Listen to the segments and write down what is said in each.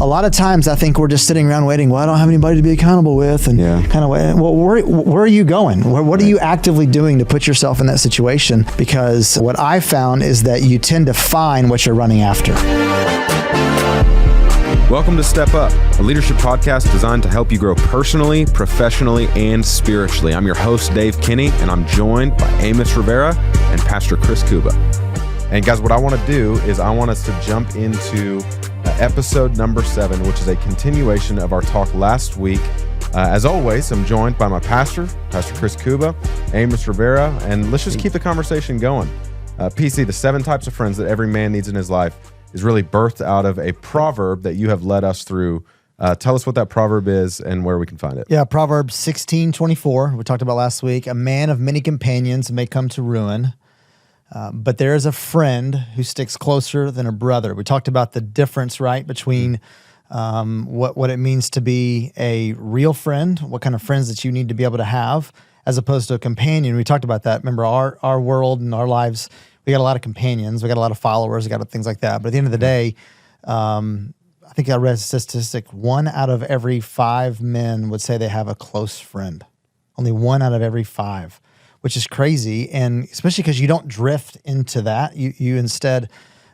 a lot of times I think we're just sitting around waiting, well, I don't have anybody to be accountable with, and kind of, well, where are you going? What are you actively doing to put yourself in that situation? Because what I found is that you tend to find what you're running after. Welcome to Step Up, a leadership podcast designed to help you grow personally, professionally, and spiritually. I'm your host, Dave Kinney, and I'm joined by Amos Rivera and Pastor Chris Kouba. And guys, what I want to do is I want us to jump into episode number 7, which is a continuation of our talk last week. As always, I'm joined by my pastor, Pastor Chris Kouba, Amos Rivera, and let's just keep the conversation going. PC, the 7 types of friends that every man needs in his life, is really birthed out of a proverb that you have led us through. Tell us what that proverb is and where we can find it. Yeah, Proverbs 16:24, we talked about last week. A man of many companions may come to ruin, but there is a friend who sticks closer than a brother. We talked about the difference, right, between what it means to be a real friend, what kind of friends that you need to be able to have, as opposed to a companion. We talked about that. Remember, our world and our lives, we got a lot of companions, we got a lot of followers, we got things like that. But at the end of the day, I think I read a statistic, 1 out of every 5 men would say they have a close friend. Only 1 out of every 5, which is crazy. And especially because you don't drift into that. You instead,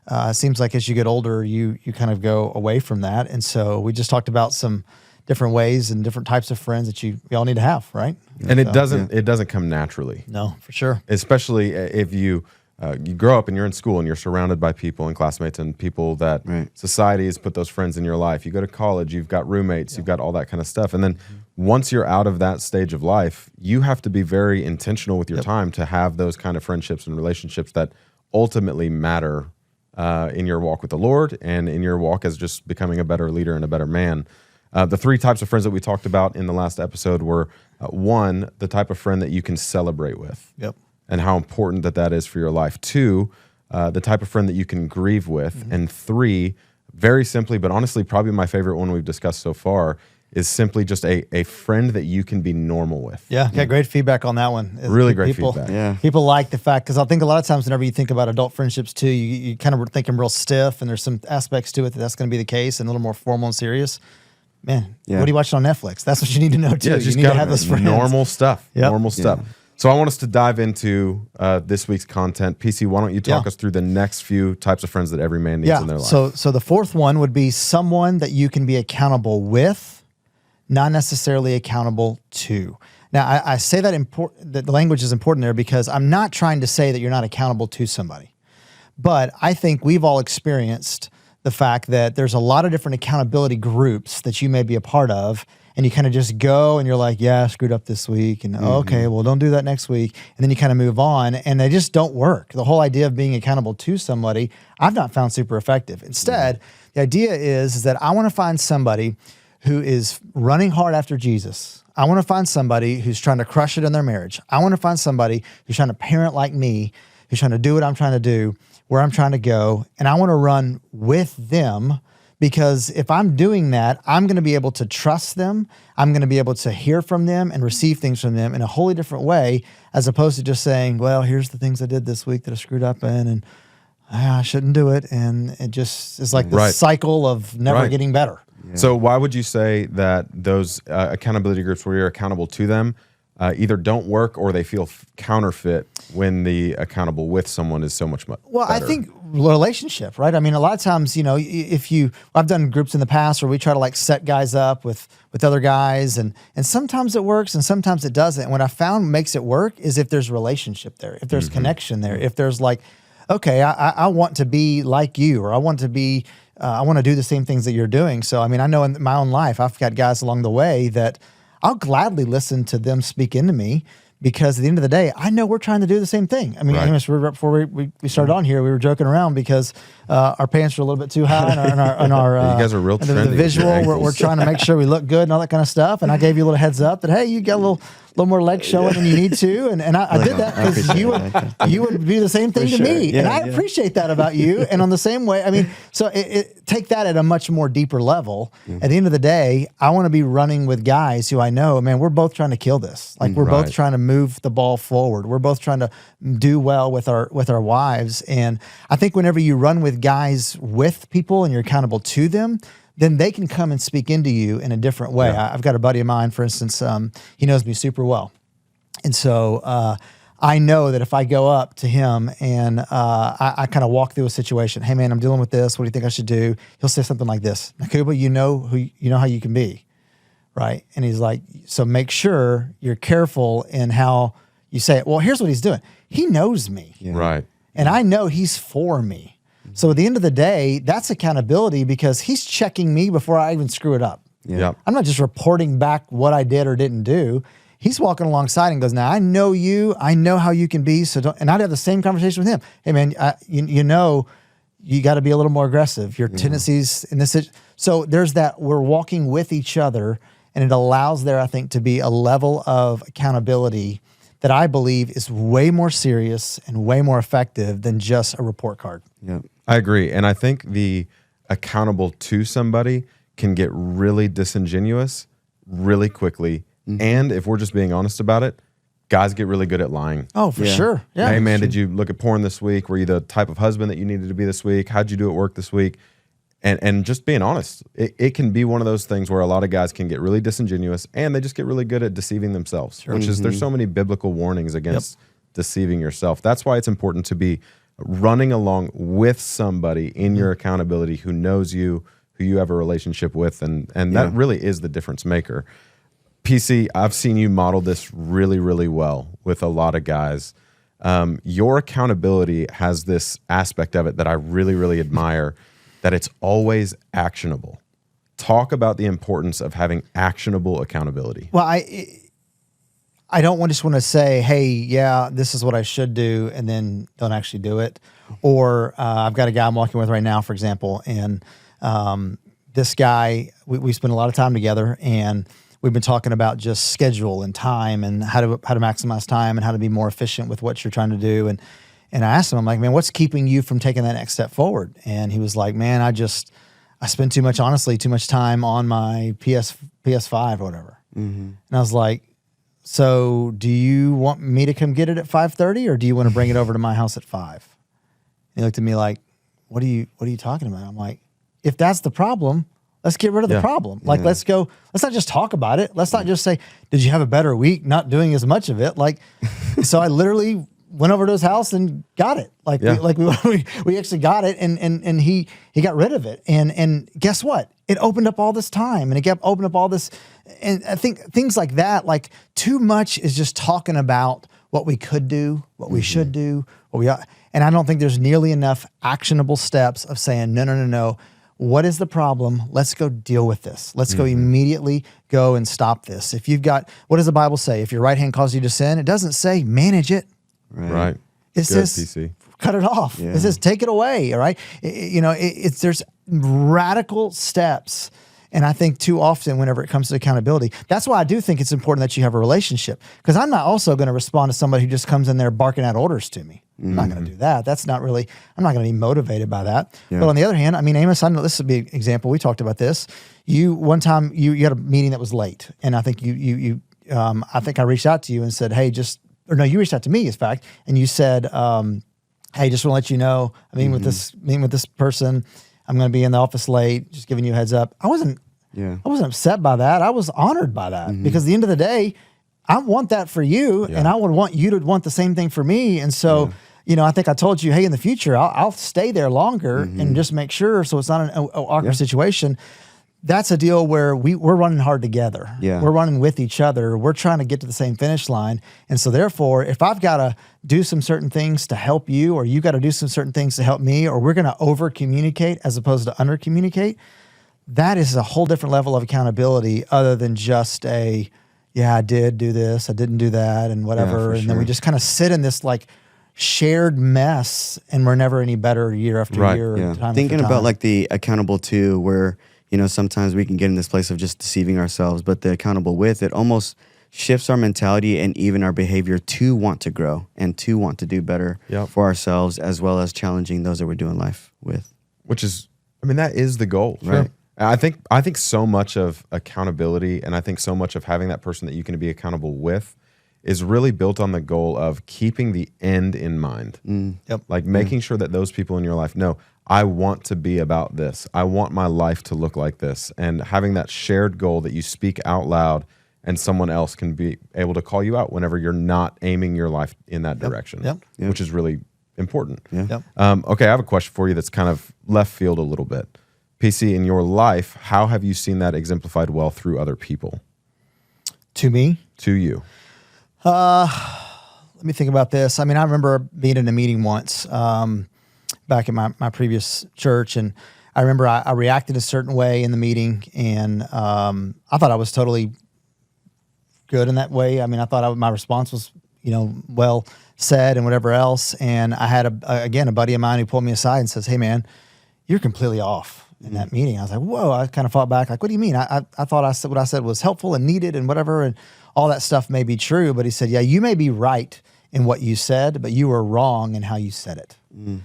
it seems like as you get older, you kind of go away from that. And so we just talked about some different ways and different types of friends that we all need to have, right? And it doesn't come naturally. No, for sure. Especially if you grow up and you're in school and you're surrounded by people and classmates and people that society has put those friends in your life. You go to college, you've got roommates, you've got all that kind of stuff. And then once you're out of that stage of life, you have to be very intentional with your time to have those kind of friendships and relationships that ultimately matter in your walk with the Lord and in your walk as just becoming a better leader and a better man. The 3 types of friends that we talked about in the last episode were 1, the type of friend that you can celebrate with. Yep. And how important that is for your life. 2, the type of friend that you can grieve with. And 3, very simply, but honestly, probably my favorite one we've discussed so far, is simply just a friend that you can be normal with. Yeah, got great feedback on that one. Really great feedback. Yeah. People like the fact, because I think a lot of times whenever you think about adult friendships too, you kind of think them real stiff, and there's some aspects to it that's going to be the case and a little more formal and serious. Man, what are you watching on Netflix? That's what you need to know too. Yeah, you need to have those friends. Normal stuff. Yep. Normal stuff. So I want us to dive into this week's content. PC, why don't you talk us through the next few types of friends that every man needs in their life? So the 4th one would be someone that you can be accountable with, not necessarily accountable to. Now, I say that the language is important there because I'm not trying to say that you're not accountable to somebody. But I think we've all experienced the fact that there's a lot of different accountability groups that you may be a part of, and you kind of just go and you're like, yeah, I screwed up this week, and okay, well, don't do that next week. And then you kind of move on, and they just don't work. The whole idea of being accountable to somebody, I've not found super effective. Instead, the idea is that I want to find somebody who is running hard after Jesus. I want to find somebody who's trying to crush it in their marriage. I want to find somebody who's trying to parent like me, who's trying to do what I'm trying to do, where I'm trying to go, and I want to run with them. Because if I'm doing that, I'm going to be able to trust them. I'm going to be able to hear from them and receive things from them in a wholly different way, as opposed to just saying, well, here's the things I did this week that I screwed up in, and I shouldn't do it. And it just is like the cycle of never getting better. Yeah. So why would you say that those accountability groups where you're accountable to them either don't work or they feel counterfeit when the accountable with someone is so much better? Well, I think relationship, right? I mean, a lot of times, I've done groups in the past where we try to like set guys up with other guys, and sometimes it works and sometimes it doesn't. And what I found makes it work is if there's relationship there, if there's connection there, if there's like, okay, I want to be like you, or I want to do the same things that you're doing. So, I mean, I know in my own life, I've got guys along the way that I'll gladly listen to them speak into me, because at the end of the day, I know we're trying to do the same thing. I mean, before we started on here, we were joking around because our pants are a little bit too high on our you guys are real trendy. The visual, we're trying to make sure we look good and all that kind of stuff. And I gave you a little heads up that, hey, you got a little more leg showing than you need to. And I did that because you would do the same thing to me. Yeah, and I appreciate that about you. And on the same way, I mean, so take that at a much more deeper level. At the end of the day, I want to be running with guys who I know, man, we're both trying to kill this. Like we're both trying to move the ball forward. We're both trying to do well with our wives. And I think whenever you run with guys with people and you're accountable to them, then they can come and speak into you in a different way. Yeah. I've got a buddy of mine, for instance, he knows me super well. And so I know that if I go up to him and I kind of walk through a situation, hey man, I'm dealing with this. What do you think I should do? He'll say something like this: now, Kouba, you know how you can be, right? And he's like, so make sure you're careful in how you say it. Well, here's what he's doing. He knows me, Right. and I know he's for me. So at the end of the day, that's accountability because he's checking me before I even screw it up. Yep. I'm not just reporting back what I did or didn't do. He's walking alongside and goes, now I know you, I know how you can be. So and I'd have the same conversation with him. Hey man, you know, you got to be a little more aggressive. Your tendencies in this. So there's that, we're walking with each other, and it allows there, I think, to be a level of accountability that I believe is way more serious and way more effective than just a report card. Yeah. I agree. And I think the accountable to somebody can get really disingenuous really quickly. And if we're just being honest about it, guys get really good at lying. Oh, for sure. Yeah. Hey man, did you look at porn this week? Were you the type of husband that you needed to be this week? How'd you do at work this week? And just being honest, it can be one of those things where a lot of guys can get really disingenuous and they just get really good at deceiving themselves, which is, there's so many biblical warnings against deceiving yourself. That's why it's important to be running along with somebody in your accountability who knows you, who you have a relationship with, and that really is the difference maker. PC, I've seen you model this really, really well with a lot of guys. Your accountability has this aspect of it that I really, really admire, that it's always actionable. Talk about the importance of having actionable accountability. Well, I don't just want to say, hey, yeah, this is what I should do, and then don't actually do it. Or I've got a guy I'm walking with right now, for example, and this guy, we spend a lot of time together, and we've been talking about just schedule and time and how to maximize time and how to be more efficient with what you're trying to do. And I asked him, I'm like, man, what's keeping you from taking that next step forward? And he was like, man, I spend too much time on my PS5 or whatever. And I was like, so do you want me to come get it at 5:30 or do you want to bring it over to my house at 5? He looked at me like, what are you talking about? I'm like, if that's the problem, let's get rid of the problem. Like, let's not just talk about it. Let's not just say, did you have a better week not doing as much of it? Like, so I literally went over to his house and got it. Like, we actually got it, and he got rid of it. And guess what? It opened up all this time, and it kept opening up all this. And I think things like that, like too much is just talking about what we could do, what we should do, what we are. And I don't think there's nearly enough actionable steps of saying, no. What is the problem? Let's go deal with this. Let's go immediately go and stop this. If you've got, what does the Bible say? If your right hand causes you to sin, it doesn't say manage it. Right. It says PC. cut it off. Yeah. It says take it away. All right. There's radical steps. And I think too often whenever it comes to accountability, that's why I do think it's important that you have a relationship, because I'm not also going to respond to somebody who just comes in there barking out orders to me. I'm not going to do that. That's not really, I'm not going to be motivated by that. Yeah. But on the other hand, I mean, Amos, I know this would be an example. We talked about this. One time you had a meeting that was late, and I think I think I reached out to you and said, hey, you reached out to me, in fact, and you said, hey, just want to let you know, I'm meeting with this person. I'm going to be in the office late, just giving you a heads up. I wasn't upset by that. I was honored by that, because at the end of the day, I want that for you, and I would want you to want the same thing for me. And so, I think I told you, hey, in the future, I'll stay there longer and just make sure, so it's not an awkward situation. That's a deal where we're running hard together. Yeah. We're running with each other. We're trying to get to the same finish line. And so therefore, if I've got to do some certain things to help you, or you got to do some certain things to help me, or we're going to over communicate as opposed to under communicate, that is a whole different level of accountability other than just I did do this, I didn't do that, and whatever. And then we just kind of sit in this like shared mess, and we're never any better year after year. Yeah. Time Thinking after time. about like the accountable to, where sometimes we can get in this place of just deceiving ourselves, but the accountable with, it almost shifts our mentality and even our behavior to want to grow and to want to do better for ourselves, as well as challenging those that we're doing life with. Which is, that is the goal, right? I think so much of accountability, and I think so much of having that person that you can be accountable with, is really built on the goal of keeping the end in mind. Like making sure that those people in your life know, I want to be about this. I want my life to look like this. And having that shared goal that you speak out loud and someone else can be able to call you out whenever you're not aiming your life in that direction, which is really important. Okay, I have a question for you that's kind of left field a little bit. PC, in your life, how have you seen that exemplified well through other people? To me? To you. Let me think about this. I mean, I remember being in a meeting once back in my previous church, and I remember I reacted a certain way in the meeting, and I thought I was totally good in that way. I mean, I thought my response was, well said and whatever else. And I had a buddy of mine who pulled me aside and says, "Hey, man, you're completely off." In that meeting, I was like, whoa, I kind of fought back. Like, what do you mean? I thought what I said was helpful and needed and whatever. And all that stuff may be true. But he said, yeah, you may be right in what you said, but you were wrong in how you said it. And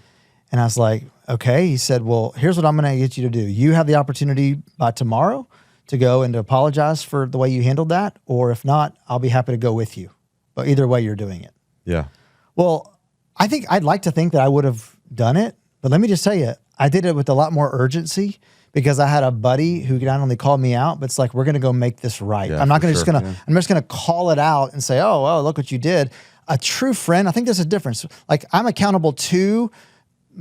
I was like, okay. He said, well, here's what I'm going to get you to do. You have the opportunity by tomorrow to go and to apologize for the way you handled that. Or if not, I'll be happy to go with you. But either way, you're doing it. Yeah. Well, I'd like to think that I would have done it. But let me just tell you, I did it with a lot more urgency because I had a buddy who not only called me out, but it's like, we're going to go make this right. Yeah, I'm not going to I'm just going to call it out and say, oh, look what you did. A true friend, I think there's a difference. Like, I'm accountable to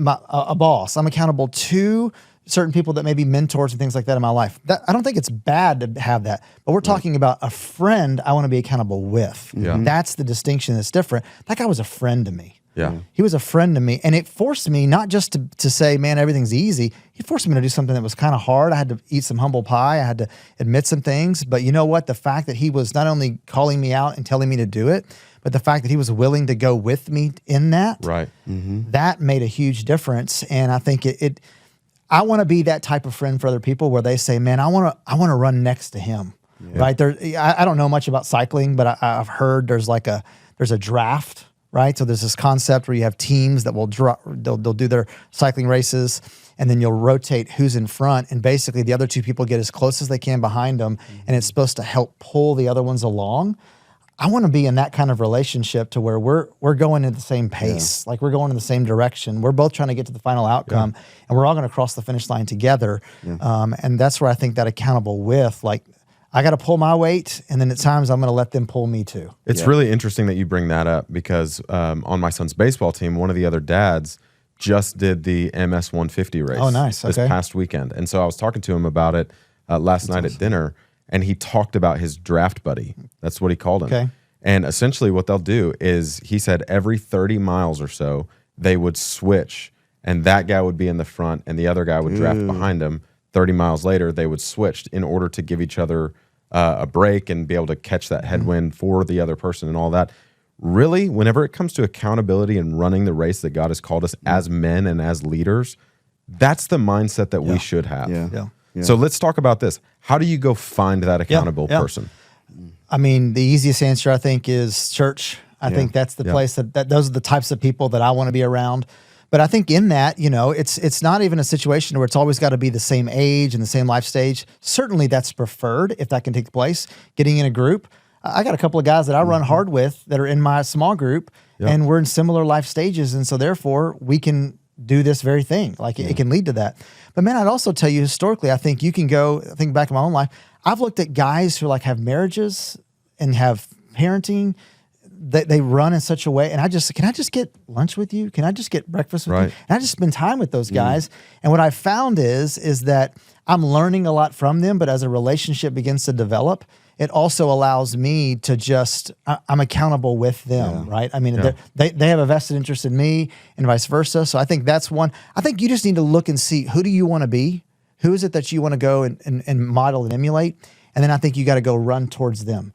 a boss. I'm accountable to certain people that may be mentors and things like that in my life. I don't think it's bad to have that, but we're talking about a friend I want to be accountable with. Yeah. That's the distinction that's different. That guy was a friend to me. Yeah. He was a friend to me, and it forced me not just to say, man, everything's easy. He forced me to do something that was kind of hard. I had to eat some humble pie. I had to admit some things. But you know what? The fact that he was not only calling me out and telling me to do it, but the fact that he was willing to go with me in that, right. That made a huge difference. And I think I want to be that type of friend for other people where they say, man, I want to run next to him. Right? I don't know much about cycling, but I've heard there's a draft. Right, so there's this concept where you have teams that will they'll do their cycling races, and then you'll rotate who's in front, and basically the other two people get as close as they can behind them, and it's supposed to help pull the other ones along. I want to be in that kind of relationship to where we're going at the same pace, like we're going in the same direction. We're both trying to get to the final outcome, and we're all going to cross the finish line together. And that's where I think that accountable with, like, I got to pull my weight, and then at times I'm going to let them pull me too. It's really interesting that you bring that up because on my son's baseball team, one of the other dads just did the MS 150 race. Oh, nice. This past weekend. And so I was talking to him about it last night at dinner, and he talked about his draft buddy. That's what he called him. Okay. And essentially what they'll do is, he said every 30 miles or so, they would switch, and that guy would be in the front, and the other guy would draft behind him. 30 miles later, they would switch in order to give each other a break and be able to catch that headwind for the other person and all that. Really, whenever it comes to accountability and running the race that God has called us as men and as leaders, that's the mindset that we should have. Yeah. So let's talk about this. How do you go find that accountable person? I mean, the easiest answer, I think, is church. I think that's the place that those are the types of people that I want to be around. But I think in that, it's not even a situation where it's always got to be the same age and the same life stage. Certainly that's preferred if that can take place, getting in a group. I got a couple of guys that I run hard with that are in my small group, and we're in similar life stages. And so therefore we can do this very thing. Like it can lead to that. But man, I'd also tell you historically, I think you can think back in my own life. I've looked at guys who have marriages and have parenting. They run in such a way, and can I just get lunch with you? Can I just get breakfast with you? And I just spend time with those guys. And what I found is that I'm learning a lot from them, but as a relationship begins to develop, it also allows me to I'm accountable with them, right? I mean, they have a vested interest in me and vice versa. So I think that's one. I think you just need to look and see, who do you want to be? Who is it that you want to go and model and emulate? And then I think you got to go run towards them.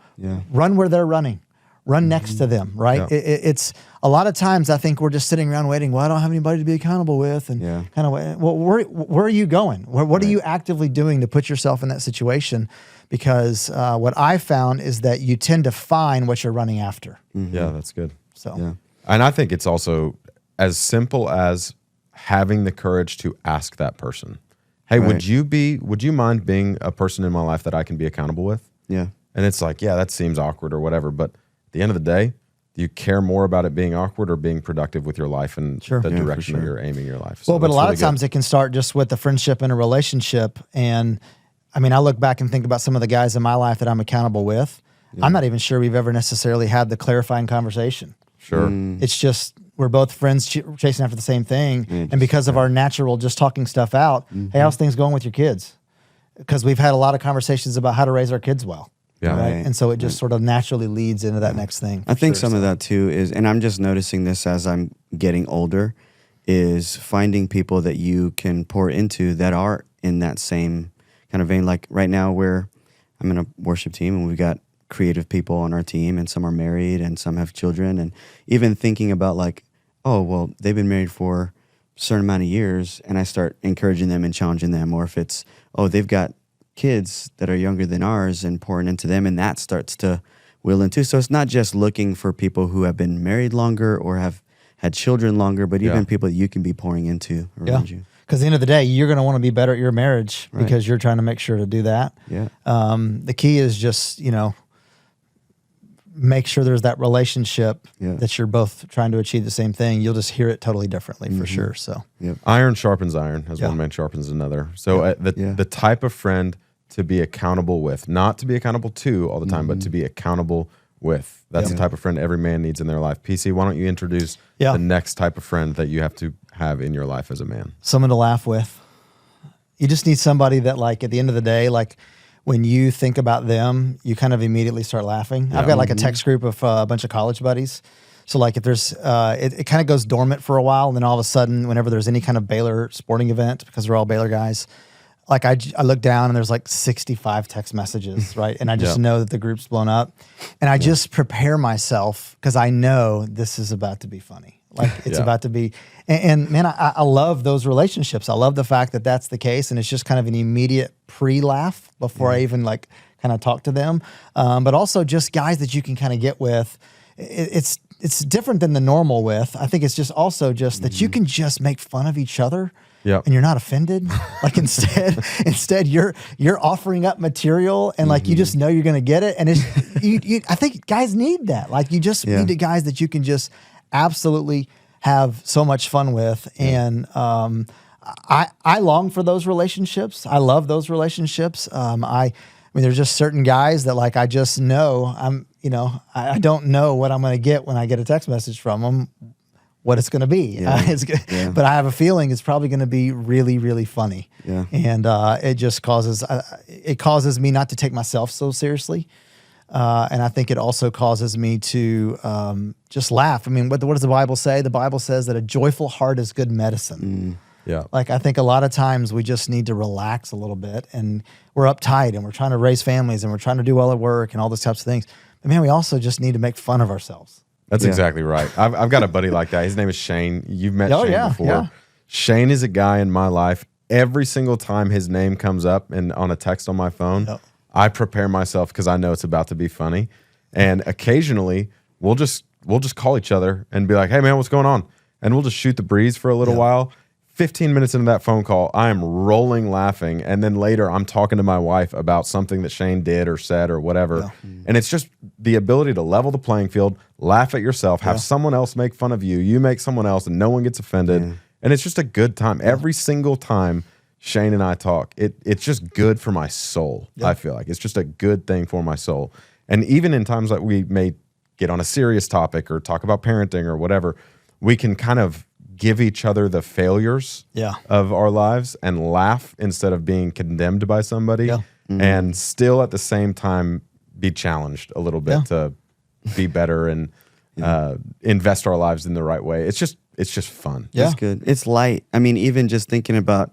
Run where they're running. Run next to them, right? It's a lot of times I think we're just sitting around waiting. Well, I don't have anybody to be accountable with, and kind of. Well, where are you going? What are you actively doing to put yourself in that situation? Because what I found is that you tend to find what you're running after. Yeah, that's good. So, and I think it's also as simple as having the courage to ask that person, "Hey, would you mind being a person in my life that I can be accountable with?" Yeah. And it's like, that seems awkward or whatever, but at the end of the day, Do you care more about it being awkward or being productive with your life and Sure. the Yeah, for direction that sure. you're aiming your life? So Well, but a that's lot really of times good. it can start just with a friendship and a relationship. And I mean, I look back and think about some of the guys in my life that I'm accountable with. I'm not even sure we've ever necessarily had the clarifying conversation. Sure. It's just we're both friends chasing after the same thing. And because of our natural just talking stuff out, hey, how's things going with your kids? Because we've had a lot of conversations about how to raise our kids well. Yeah. Right? Right. And so it just sort of naturally leads into that next thing. I think for some sure. of that too is, and I'm just noticing this as I'm getting older, is finding people that you can pour into that are in that same kind of vein. Like right now, I'm in a worship team and we've got creative people on our team, and some are married and some have children. And even thinking about like, oh, well, they've been married for a certain amount of years, and I start encouraging them and challenging them. Or if it's, oh, they've got kids that are younger than ours and pouring into them, and that starts to will into. So it's not just looking for people who have been married longer or have had children longer, but even people that you can be pouring into around you. Because at the end of the day, you're going to want to be better at your marriage Right. because you're trying to make sure to do that. Yeah. The key is just, make sure there's that relationship that you're both trying to achieve the same thing. You'll just hear it totally differently for sure. So Iron sharpens iron, as Yeah. one man sharpens another. So the type of friend to be accountable with, not to be accountable to all the time, but to be accountable with. That's the type of friend every man needs in their life. PC, why don't you introduce the next type of friend that you have to have in your life as a man? someone to laugh with. You just need somebody that, like, at the end of the day, like, when you think about them, you kind of immediately start laughing. I've got like a text group of a bunch of college buddies. So like if there's, it kind of goes dormant for a while. And then all of a sudden, whenever there's any kind of Baylor sporting event, because we're all Baylor guys, like I look down and there's like 65 text messages, right? And I just know that the group's blown up. And I just prepare myself because I know this is about to be funny. Like it's about to be, and man, I love those relationships. I love the fact that that's the case, and it's just kind of an immediate pre-laugh before I even like kind of talk to them. But also just guys that you can kind of get with. It's different than the normal with. I think it's just also just that you can just make fun of each other. Yep. And you're not offended. Like instead you're offering up material, and like you just know you're gonna get it. And it's I think guys need that. Like you just need the guys that you can just absolutely have so much fun with. And I long for those relationships. I love those relationships. I mean, there's just certain guys that like I just know I don't know what I'm gonna get when I get a text message from them. What it's going to be. It's good. But I have a feeling it's probably going to be really, really funny. Yeah. And it just causes me not to take myself so seriously. And I think it also causes me to just laugh. I mean, what does the Bible say? The Bible says that a joyful heart is good medicine. Yeah. Like I think a lot of times we just need to relax a little bit, and we're uptight and we're trying to raise families and we're trying to do well at work and all those types of things. But man, we also just need to make fun of ourselves. That's exactly right. I've got a buddy like that. His name is Shane. You've met Shane before. Yeah. Shane is a guy in my life. Every single time his name comes up and on a text on my phone, I prepare myself because I know it's about to be funny. And occasionally we'll just call each other and be like, "Hey man, what's going on?" And we'll just shoot the breeze for a little while. 15 minutes into that phone call, I am rolling laughing. And then later I'm talking to my wife about something that Shane did or said or whatever. And it's just the ability to level the playing field, laugh at yourself, have someone else make fun of you, you make someone else, and no one gets offended. And it's just a good time. Every single time Shane and I talk, it's just good for my soul, I feel like. It's just a good thing for my soul. And even in times that we may get on a serious topic or talk about parenting or whatever, we can kind of give each other the failures of our lives and laugh instead of being condemned by somebody, and still at the same time be challenged a little bit to be better and invest our lives in the right way. It's just fun. It's good. It's light. I mean, even just thinking about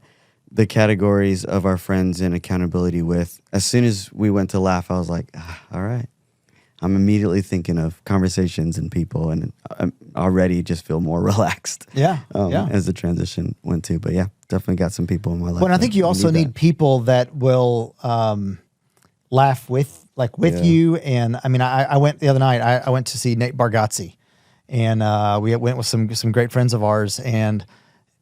the categories of our friends and accountability with, as soon as we went to laugh, I was like, all right. I'm immediately thinking of conversations and people, and I'm already just feel more relaxed. As the transition went to. But yeah, definitely got some people in my life. Well, and I think you also need people that will laugh with you. And I mean, I went the other night. I went to see Nate Bargatze, and we went with some great friends of ours, and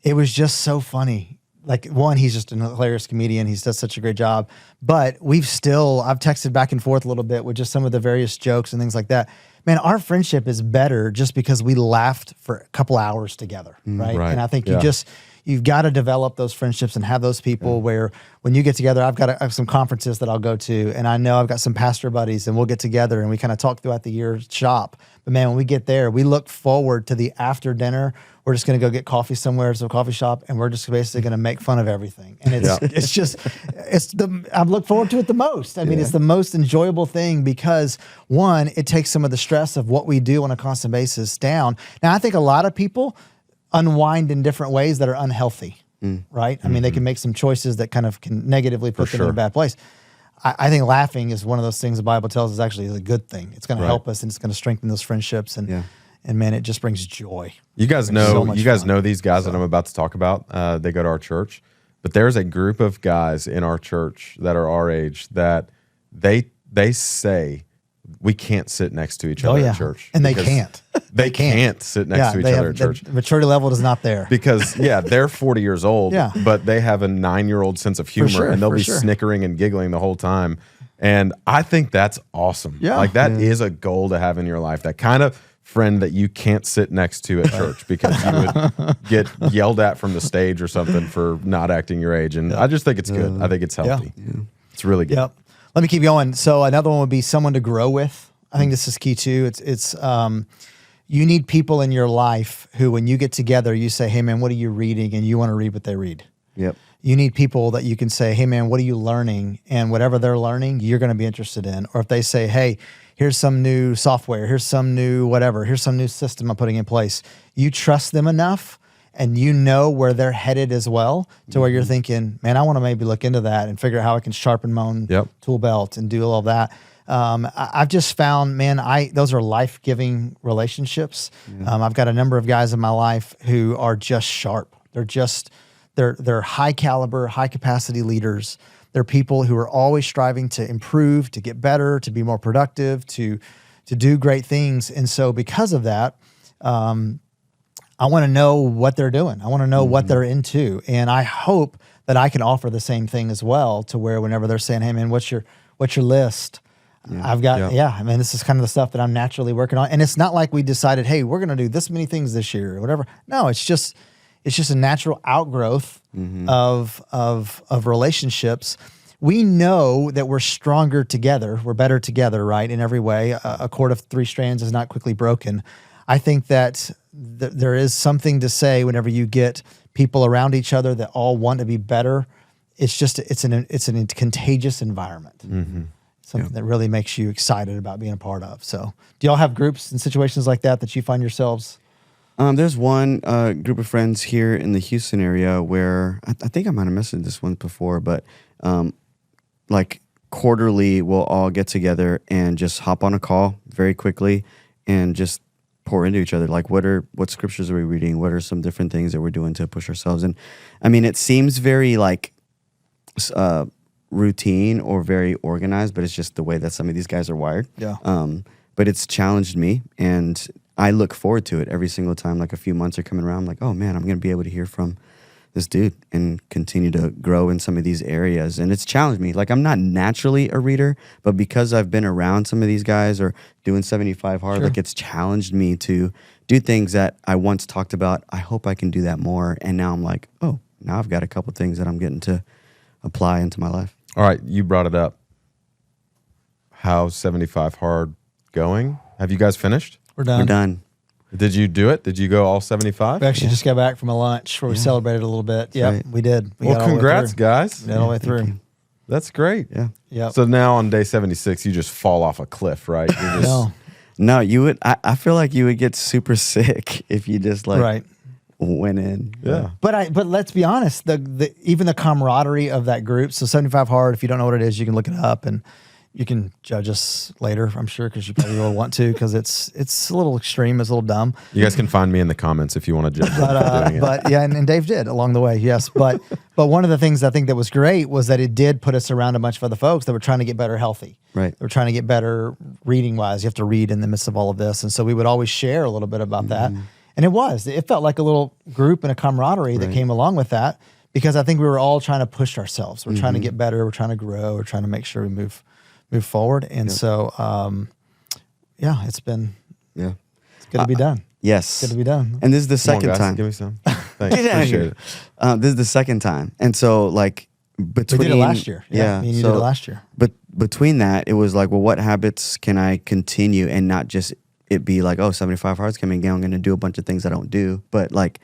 it was just so funny like one, he's just a hilarious comedian. He does such a great job. But I've texted back and forth a little bit with just some of the various jokes and things like that. Man, our friendship is better just because we laughed for a couple hours together, right? Right. And I think Yeah. you've got to develop those friendships and have those people where when you get together, I have some conferences that I'll go to, and I know I've got some pastor buddies, and we'll get together and we kind of talk throughout the year shop. But man, when we get there, we look forward to the after dinner. We're just going to go get coffee somewhere at some coffee shop, and we're just basically going to make fun of everything. And I look forward to it the most. I mean, it's the most enjoyable thing because one, it takes some of the stress of what we do on a constant basis down. Now, I think a lot of people unwind in different ways that are unhealthy, right? I mean, they can make some choices that kind of can negatively put them in a bad place. I think laughing is one of those things the Bible tells us actually is a good thing. It's going to help us, and it's going to strengthen those friendships, and man, it just brings joy. You guys know these guys that I'm about to talk about. They go to our church, but there's a group of guys in our church that are our age that they say we can't sit next to each other at church, and they can't. They can't sit next to each other at church. The maturity level is not there Because they're 40 years old, but they have a 9-year-old sense of humor, and they'll be snickering and giggling the whole time. And I think that's awesome. Yeah. Like that is a goal to have in your life. That kind of friend that you can't sit next to at church because you would get yelled at from the stage or something for not acting your age. And I just think it's good. I think it's healthy. It's really good. Yep. Let me keep going. So another one would be someone to grow with. I think this is key too. It's you need people in your life who, when you get together, you say, "Hey man, what are you reading?" and you want to read what they read. Yep. You need people that you can say, "Hey man, what are you learning?" and whatever they're learning, you're going to be interested in. Or if they say, "Hey, here's some new software, here's some new whatever, here's some new system I'm putting in place," you trust them enough and you know where they're headed as well to where you're thinking, "Man, I want to maybe look into that and figure out how I can sharpen my own tool belt and do all of that." I've just found, man, those are life-giving relationships. I've got a number of guys in my life who are just sharp. They're high caliber, high capacity leaders. They're people who are always striving to improve, to get better, to be more productive, to do great things. And so because of that, I want to know what they're doing. I want to know what they're into. And I hope that I can offer the same thing as well, to where whenever they're saying, "Hey man, what's your list?" I've got, I mean, this is kind of the stuff that I'm naturally working on. And it's not like we decided, "Hey, we're going to do this many things this year," or whatever. No, it's just a natural outgrowth of relationships. We know that we're stronger together. We're better together, right? In every way. A cord of 3 strands is not quickly broken. I think that there is something to say whenever you get people around each other that all want to be better. It's an contagious environment. Something that really makes you excited about being a part of. So do y'all have groups and situations like that you find yourselves? There's one group of friends here in the Houston area where I think I might have mentioned this one before, but like quarterly we'll all get together and just hop on a call very quickly and just pour into each other. Like what scriptures are we reading? What are some different things that we're doing to push ourselves? And I mean, it seems very like routine or very organized, but it's just the way that some of these guys are wired. Yeah. But it's challenged me, and I look forward to it every single time. Like a few months are coming around, I'm like, "Oh man, I'm going to be able to hear from this dude and continue to grow in some of these areas." And it's challenged me. Like, I'm not naturally a reader, but because I've been around some of these guys or doing 75 hard, like it's challenged me to do things that I once talked about. I hope I can do that more. And now I'm like, oh, now I've got a couple things that I'm getting to apply into my life. All right, you brought it up. How's 75 hard going? Have you guys finished? We're done. We're done. Did you do it? Did you go all 75? We actually just got back from a lunch where we celebrated a little bit. Yeah, right. we did. We Well, got all the way congrats, through. guys. We got all the way through. you. That's great. Yeah. Yep. So now on day 76, you just fall off a cliff, right? You're just, No. No, you would. I feel like you would get super sick if you just Right. went in. Yeah. But let's be honest, even the camaraderie of that group. So 75 hard, if you don't know what it is, you can look it up and you can judge us later, I'm sure, because you probably will want to, because it's a little extreme, it's a little dumb. You guys can find me in the comments if you want to judge me for doing it. But yeah, and Dave did along the way, yes. But one of the things I think that was great was that it did put us around a bunch of other folks that were trying to get better healthy. Right. They were trying to get better reading wise. You have to read in the midst of all of this. And so we would always share a little bit about that. And it felt like a little group and a camaraderie that came along with that, because I think we were all trying to push ourselves. We're trying to get better. We're trying to grow. We're trying to make sure we move forward. And so, it's been it's good to be done. Yes. Good to be done. And this is the Come on, second guys, time. give me some. Thanks. Get out of Appreciate here. it. This is the second time. And so like between We did it last year. Yeah. Me and you did it last year. But between that, it was like, well, what habits can I continue and not just it be like, 75 hours coming again, I'm going to do a bunch of things I don't do. But like,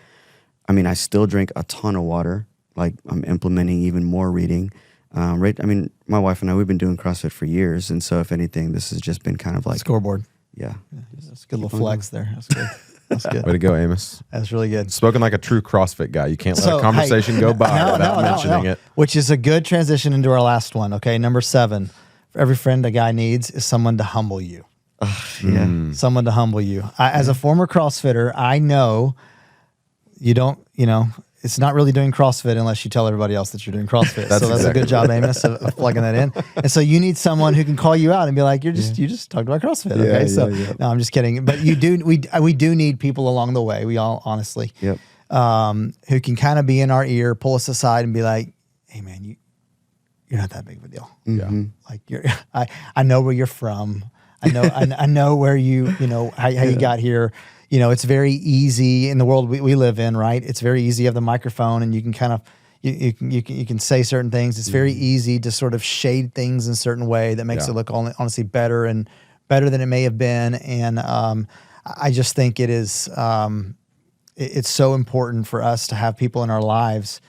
I mean, I still drink a ton of water. Like I'm implementing even more reading. Right. I mean, my wife and I, we've been doing CrossFit for years. And so if anything, this has just been kind of like Scoreboard. Yeah. That's a good little flex there. That's good. That's good. Way to go, Amos. That's really good. Spoken like a true CrossFit guy. You can't let a conversation go by without mentioning it. Which is a good transition into our last one. Okay, number 7. For every friend a guy needs is someone to humble you. Someone to humble you. As a former CrossFitter, I know you don't, it's not really doing CrossFit unless you tell everybody else that you're doing CrossFit. So that's a good job, Amos, of plugging that in. And so you need someone who can call you out and be like, you just talked about CrossFit. Okay. No, I'm just kidding. But we do need people along the way. We all honestly, who can kind of be in our ear, pull us aside and be like, hey man, you're not that big of a deal. Like I know where you're from. I know where how you got here. It's very easy in the world we live in, right? It's very easy. You have the microphone and you can kind of, you can say certain things. It's very easy to sort of shade things in a certain way that makes it look honestly better than it may have been. And I just think it is, it's so important for us to have people in our lives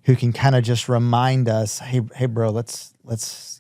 who can kind of just remind us, hey bro, let's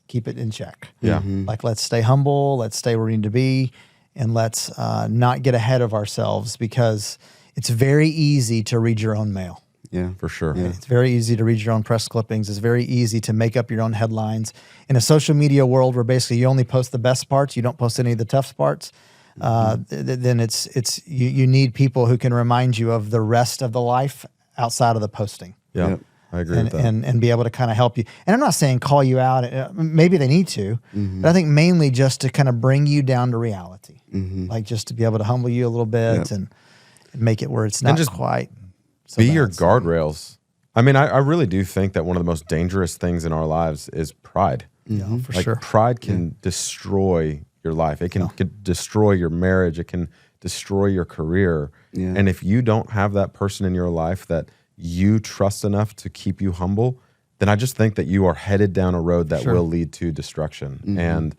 keep it in check. Yeah. Like, let's stay humble. Let's stay where we need to be. And let's not get ahead of ourselves, because it's very easy to read your own mail. Yeah, For sure. Yeah. It's very easy to read your own press clippings. It's very easy to make up your own headlines. In a social media world where basically you only post the best parts, you don't post any of the tough parts, then it's you need people who can remind you of the rest of the life outside of the posting. Yeah. I agree with that. And be able to kind of help you. And I'm not saying call you out. Maybe they need to, but I think mainly just to kind of bring you down to reality. Like just to be able to humble you a little bit and make it where it's not just quite so Be bad. your guardrails. I mean, I really do think that one of the most dangerous things in our lives is pride. Yeah, for Like sure. pride can destroy your life. It can destroy your marriage. It can destroy your career. Yeah. And if you don't have that person in your life that you trust enough to keep you humble, then I just think that you are headed down a road that will lead to destruction. And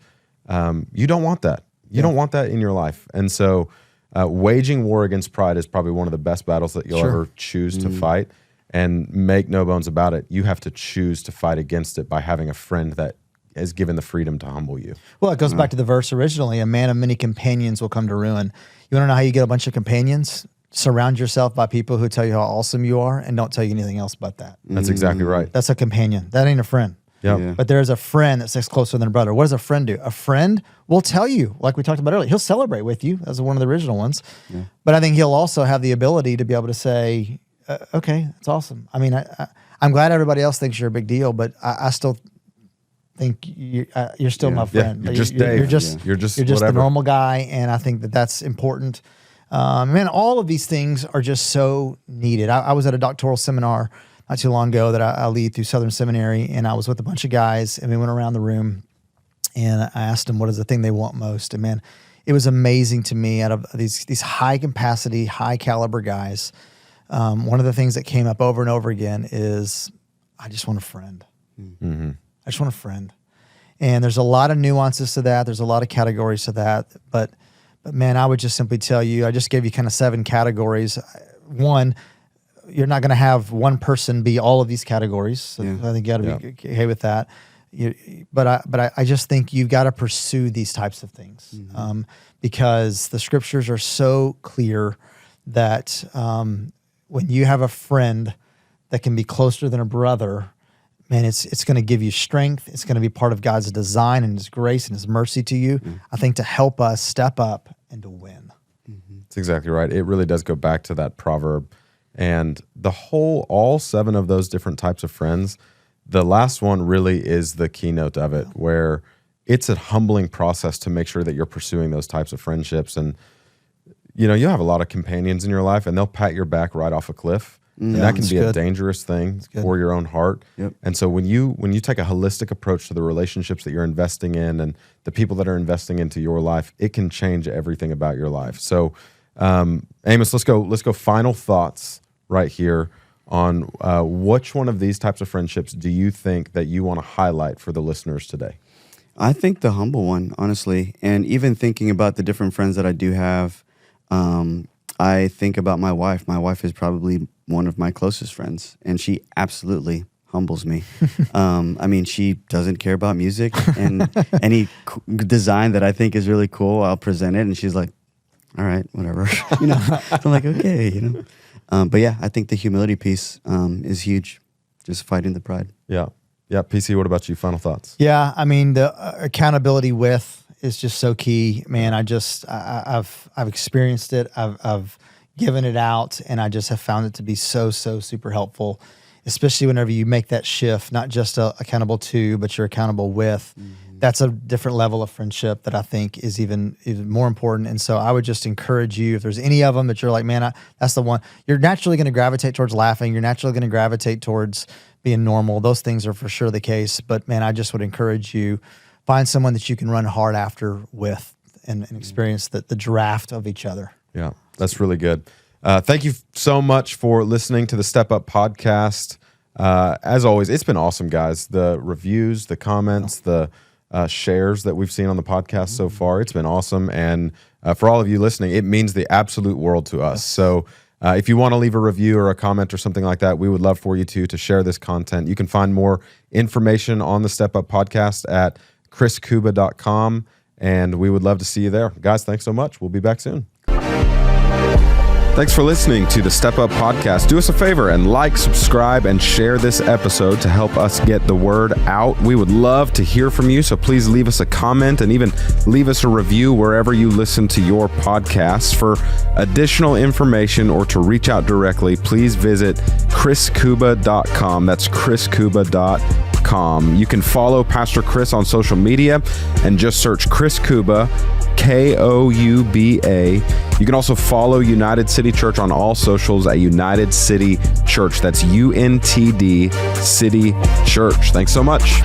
you don't want that. You don't want that in your life. And so waging war against pride is probably one of the best battles that you'll ever choose to fight. And make no bones about it, you have to choose to fight against it by having a friend that is given the freedom to humble you. Well, it goes back to the verse originally, a man of many companions will come to ruin. You want to know how you get a bunch of companions? Surround yourself by people who tell you how awesome you are and don't tell you anything else but that. That's exactly right. That's a companion. That ain't a friend. Yep. Yeah. But there's a friend that sticks closer than a brother. What does a friend do? A friend will tell you, like we talked about earlier, he'll celebrate with you. That's one of the original ones. Yeah. But I think he'll also have the ability to be able to say, okay, that's awesome. I mean, I'm glad everybody else thinks you're a big deal, but I still think you're still my friend. You're just Dave. You're just the whatever. normal guy, and I think that's important. Man, all of these things are just so needed. I was at a doctoral seminar not too long ago that I lead through Southern Seminary, and I was with a bunch of guys, and we went around the room, and I asked them what is the thing they want most, and man, it was amazing to me. Out of these high capacity, high caliber guys, one of the things that came up over and over again is, I just want a friend. I just want a friend. And there's a lot of nuances to that. There's a lot of categories to that. But man, I would just simply tell you, I just gave you kind of 7 categories. One, you're not going to have one person be all of these categories. So I think you got to be okay with that. But I just think you've got to pursue these types of things because the scriptures are so clear that when you have a friend that can be closer than a brother, man, it's going to give you strength. It's going to be part of God's design and His grace and His mercy to you, I think, to help us step up and to win. That's exactly right. It really does go back to that proverb. And all 7 of those different types of friends, the last one really is the keynote of it, where it's a humbling process to make sure that you're pursuing those types of friendships. And, you'll have a lot of companions in your life and they'll pat your back right off a cliff. And that can that's be a good. dangerous thing good. for your own heart. Yep. And so when you take a holistic approach to the relationships that you're investing in and the people that are investing into your life, it can change everything about your life. So Amos, let's go final thoughts right here on which one of these types of friendships do you think that you want to highlight for the listeners today? I think the humble one, honestly. And even thinking about the different friends that I do have, I think about my wife. My wife is probably one of my closest friends, and she absolutely humbles me. I mean, she doesn't care about music, and any design that I think is really cool, I'll present it, and she's like, all right, whatever. So I'm like, okay, But yeah, I think the humility piece is huge, just fighting the pride. Yeah. PC, what about you? Final thoughts? Yeah, I mean, the accountability with is just so key, man. I've experienced it. I've given it out, and I just have found it to be so super helpful, especially whenever you make that shift, not just accountable to, but you're accountable with. Mm-hmm. That's a different level of friendship that I think is even more important. And so I would just encourage you, if there's any of them that you're like, man, that's the one, you're naturally going to gravitate towards laughing. You're naturally going to gravitate towards being normal. Those things are for sure the case. But man, I just would encourage you, find someone that you can run hard after with and experience the draft of each other. Yeah, that's really good. Thank you so much for listening to the Step Up podcast. As always, it's been awesome, guys. The reviews, the comments, the shares that we've seen on the podcast so far, it's been awesome. And for all of you listening, it means the absolute world to us. So if you want to leave a review or a comment or something like that, we would love for you to share this content. You can find more information on the Step Up podcast at chriskouba.com, and we would love to see you there. Guys, thanks so much. We'll be back soon. Thanks for listening to the Step Up podcast. Do us a favor and like, subscribe, and share this episode to help us get the word out. We would love to hear from you, so please leave us a comment and even leave us a review wherever you listen to your podcasts. For additional information or to reach out directly, please visit chriskouba.com. That's chriskouba.com. You can follow Pastor Chris on social media and just search Chris Kouba, Kouba. You can also follow United City Church on all socials at United City Church. That's UNTD City Church. Thanks so much.